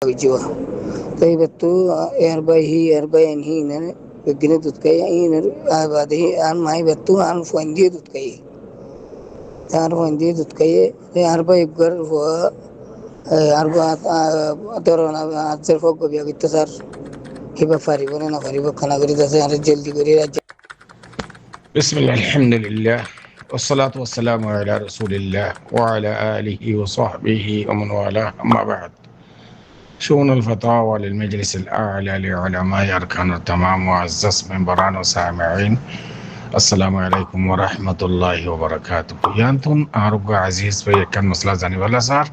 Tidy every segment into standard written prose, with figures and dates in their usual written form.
jiwa tay betu erbai en hi ne begine dut kay in abadi an mai betu an fondi dut kay tar fondi dut kay erbai gar ho arba atorona azer fog biya gitasar hiba fari bone na fari bakana gari dase ar jaldi gari بسم الله الحمد لله والصلاة والسلام على رسول الله وعلى آله وصحبه ومن والاه أما بعد شؤون الفتاوى للمجلس الأعلى لعلماء أركان التمام معزز منبران وسامعين السلام عليكم ورحمة الله وبركاته يانتون أرجو عزيز كان مسلا زاني ولا صار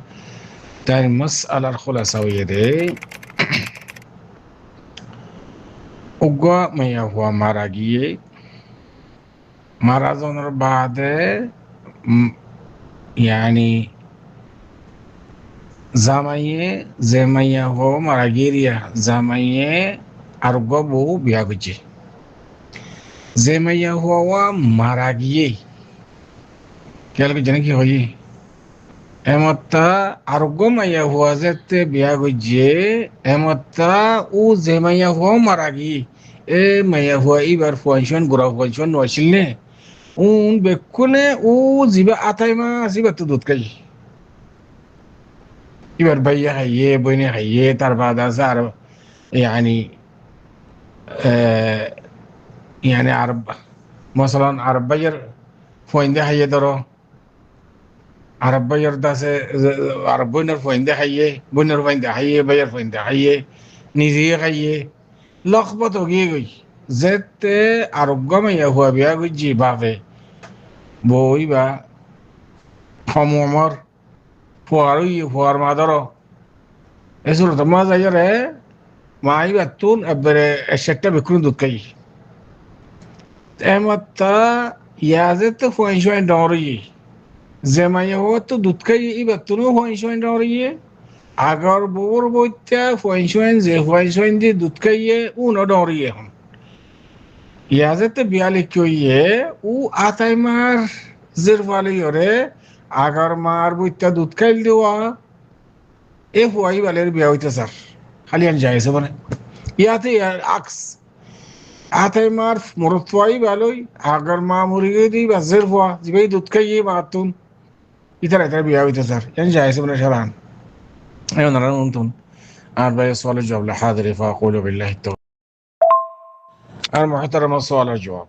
تاني مسألة الخلاصوية دي أقوى ما هو مراجيه মারাজনের বাদে يعني জামাইয়ে জেমাইয়া হো মারাগিরিয়া জামাইয়ে আর গবু বিয়া গুজি জেমাইয়া হওয়া মারাগিয়ে কেল জানে কি হই এমত্তা আর গমাইয়া হওয়া যেতে বিয়া গুজি এমত্তা ও জেমাইয়া হো মারাগি এ মাইয়া হওয়া এবার ফুয়াইশন গুরা ফুয়াইশন নছিলনে un bekkune u ziba atayma ziba tudut kai ibar bayya hayye boyne hayye tarbada zar yani yani arab masalan arab bayar foinde hayye daro arab bayar dase arab boyner foinde hayye boyner foinde hayye bayar foinde hayye nizi hayye lakhbat hogi goi zette arugama ya huwa biya guji bafe boi ba famomar fuaru fuar madaro esur tama zayare mai batun abere eshetta bekrun dutkai ematta yazet fuanshoin dori zemaya hot dutkai ibatunu fuanshoin dori agar bor boitta fuanshoin ze fuanshoin di dutkai uno dori hon ইয়াজেতে বিয়ালে কইয়ে ও আতাই মার জিরওয়ালে ইরে agar মার বইতা দুধ খাইল দেওয়া এ Huawei বালের বিয়া হইতে sir খালি আন যাইছে মানে ইয়াতে আকস আতাই মার মরতওয়াই বালই আগার মা মরি গই দি বা জিরওয়া জিবাই দুধ খাইয়ে বাতুন ইতারা ইতারা বিয়া হইতে স্যার আন যাইছে মানে শালান আয় নারা উনতুন আর ভাই সওয়াল জবাব লা হাদির ফাকুলু বিল্লাহি المحترم السؤال والجواب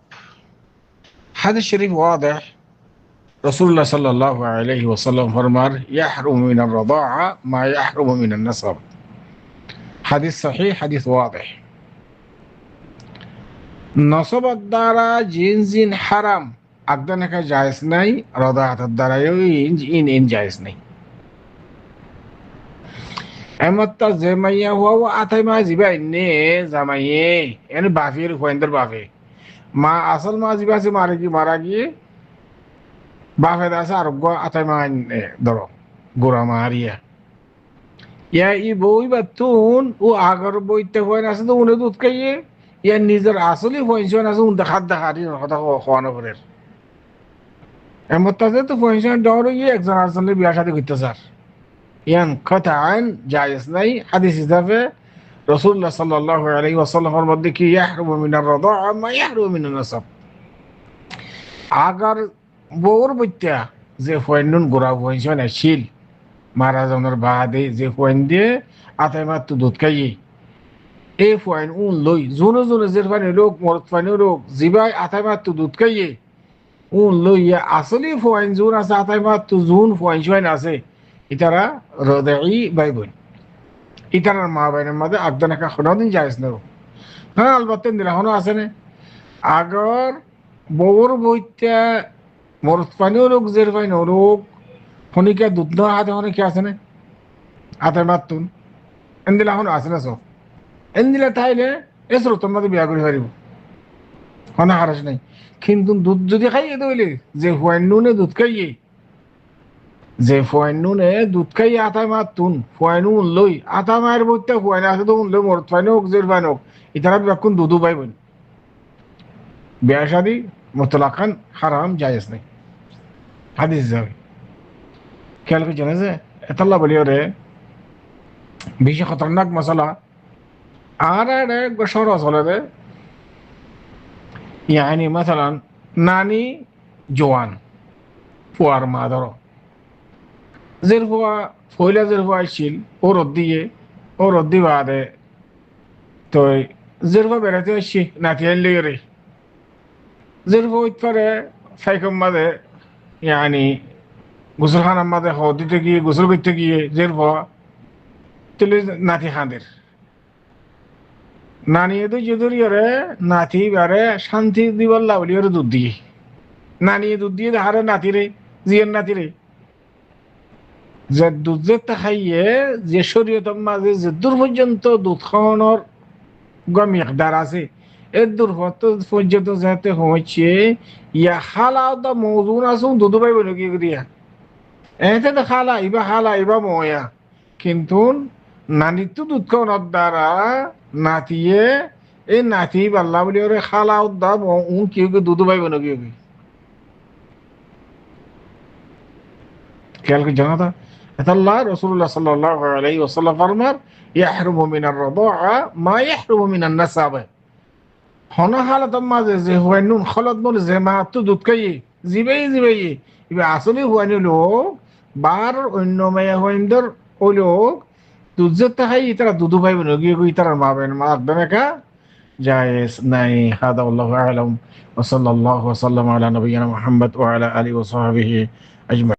هذا الشريف واضح رسول الله صلى الله عليه وسلم فرمار يحرم من الرضاعة ما يحرم من النسب حديث صحيح حديث واضح نصب الدارة جنس حرام أقدنك جائز ناي رضاعة الدارة إن جائز ناي এমত্তা জেমাইয়া হওয়া আতাই মা জিবা ইন্নে জামাইয়ে এনে বাফির ফুয়েন্দার বাফে মা আসল মা জিবা সে মারা গিয়ে বাফে দাসে আরোগ্য আতাই মা ধরো গোড়া মারিয়া ইয়া ই বই বাতুন ও আগর বইতে হয় আছে তো উনি দুধ খাইয়ে ইয়া নিজের আসলই ফুয়েন্সন আছে উন দেখারি কথা খাওয়ানো করে এমত্তা যে তো ফুয়েন্সন ডর ইয়ে একজন আসলে বিয়া শাদী করতে স্যার ينقطعا جائز ناي حديث إضافة رسول الله صلى الله عليه وسلم فرمى يحرم من الرضاعة ما يحرم من النسب আগার বউর বইতা যে ফয়েন্নুন গোড়া ফয়েন্সন আসিল মারা যাওয়ার বাদে যে ফয়েন দিয়ে আতাই মাত্র দুধ খাইয়ে এই ফয়েন উন লই জুনো জুনো যে ফানি লোক মরত ফানি লোক জিবাই আতাই মাত্র দুধ খাইয়ে উন লইয়া আসলে ফয়েন জুন আছে আতাই মাত্র জুন ফয়েন্সন আছে ইতারা রদাই বাই বোন ইতারার মা বাইনের মধ্যে আগদানাকা কোনোদিন যাইজ না হ্যাঁ আলবাত্তে নিরাহনও আছে না আগর বউর বইতা মরত পানিও লোক জের পাইন লোক ফনিকা দুধ না হাতে কি আছে না হাতে মাতুন এন্দিলা হনো আছে না সব এন্দিলা তাইলে এসর তোর মধ্যে বিয়া করে পারিব কোনো হারাস নাই কিন্তু দুধ যদি খাইয়ে দইলে যে হুয়াইন নুনে দুধ খাইয়ে যে ফুয়াইনুনে দুধ খাই আতাই মাতুন ফুয়াইনুন লই আতা মায়ের বইতে ফুয়াইন আছে তো লই মরত ফাইন হোক জের ফাইন হোক ইতারা বিয়াকুন দুধু পাইবেন বিয়া শাদি মুতলাকান হারাম জায়েজ নাই হাদিস যাবে খেয়াল করে জানে যে এতাল্লা বলিও রে বেশি খতরনাক মশলা আর এক বছর আসলে يعني مثلا নানি জোয়ান ফুয়ার মা ধরো জের ফুয়া ফইলা জের ফুয়া ছিল ও রদ্দি বাদে তো জের ফুয়া বেড়াতে আসছি নাতি আনলে রে জের ফুয়া উৎপারে সাইকম মাঝে يعني গোসলখানার মাঝে হ দিতে গিয়ে গোসল করতে গিয়ে জের ফুয়া তুলে নাতি খাঁদের নানি এদু যদি ওরে নাতি বারে শান্তি দিবার লাভলি ওরে দুধ দিয়ে নানি দুধ দিয়ে হারে নাতি রে জিয়ের নাতি রে যে দুধ যে খাইয়ে যে শরীয়তের মাঝে যে দূর পর্যন্ত দুধ খাওয়ানোর মিকদার আছে এর দূর পর্যন্ত যাতে হচ্ছে ইয়া খালা দা মৌজুন আসুন দুধ পাইব নাকি করিয়া এতে তো খালা ইবা ময়া কিন্তু নানির তো দুধ খাওয়ানোর দ্বারা নাতিয়ে এই নাতি পাল্লা বলি ওরে খালা দা কেউ কেউ দুধ পাইব নাকি খেয়াল করে জানা তা আল্লাহ রাসূলুল্লাহ সাল্লাল্লাহু আলাইহি ওয়াসাল্লাম ফরমান ইয়াহরুমু মিনার রাদাআ মা ইয়াহরুমু মিনান নাসাব হনা হালাত মাঝে যে হুয়াইনুন খলত বলে যে মা তো দুধ খাই জিবেই ইবে আসলে হুয়াইনু লোক বার অন্য মায়া হুয়াইন্দর ওই লোক দুধ যে খাই তারা দুধ পাইবে না গিয়ে তারা মাবেন মা বেনাকা জায়েজ নাই হাদা আল্লাহু আ'লাম ওয়া সাল্লাল্লাহু ওয়া সাল্লাম আলা নবিয়িনা মুহাম্মদ ওয়া আলা আলিহি ওয়া সাহবিহি আজমাইন